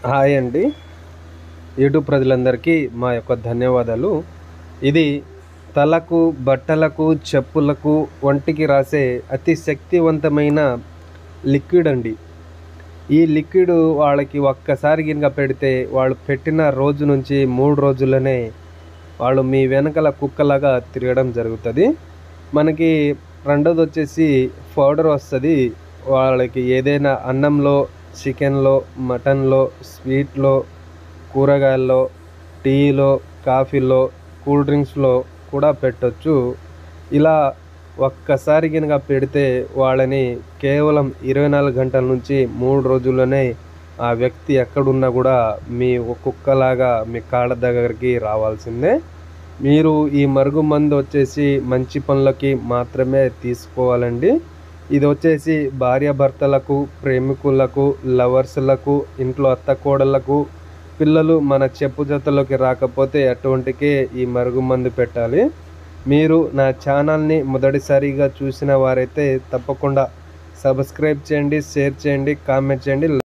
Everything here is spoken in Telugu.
హాయ్ అండి. యూట్యూబ్ ప్రజలందరికీ మా యొక్క ధన్యవాదాలు. ఇది తలకు, బట్టలకు, చెప్పులకు, ఒంటికి రాసే అతి శక్తివంతమైన లిక్విడ్ అండి. ఈ లిక్విడ్ వాళ్ళకి ఒక్కసారి గినక పెడితే వాళ్ళు పెట్టిన రోజు నుంచి 3 రోజుల్లోనే వాళ్ళు మీ వెనకాల కుక్కలాగా తిరగడం జరుగుతుంది. మనకి రెండోదొచ్చేసి పౌడర్ వస్తుంది. వాళ్ళకి ఏదైనా అన్నంలో, చికెన్లో, మటన్లో, స్వీట్లో, కూరగాయల్లో, టీలో, కాఫీలో, కూల్ డ్రింక్స్లో కూడా పెట్టొచ్చు. ఇలా ఒక్కసారి గినక పెడితే వాళ్ళని కేవలం 24 గంటల నుంచి 3 రోజుల్లోనే ఆ వ్యక్తి ఎక్కడున్నా కూడా మీ కుక్కలాగా మీ కాళ్ళ దగ్గరికి రావాల్సిందే. మీరు ఈ మరుగుమందు వచ్చేసి మంచి పనులకి మాత్రమే తీసుకోవాలండి. ఇది వచ్చేసి భార్యాభర్తలకు, ప్రేమికులకు, లవర్స్లకు, ఇంట్లో అత్తకోడళ్లకు, పిల్లలు మన చెప్పు జతలోకి రాకపోతే అటువంటికే ఈ మరుగుమందు పెట్టాలి. మీరు నా ఛానల్ని మొదటిసారిగా చూసిన వారైతే తప్పకుండా సబ్స్క్రైబ్ చేయండి, షేర్ చేయండి, కామెంట్ చేయండి.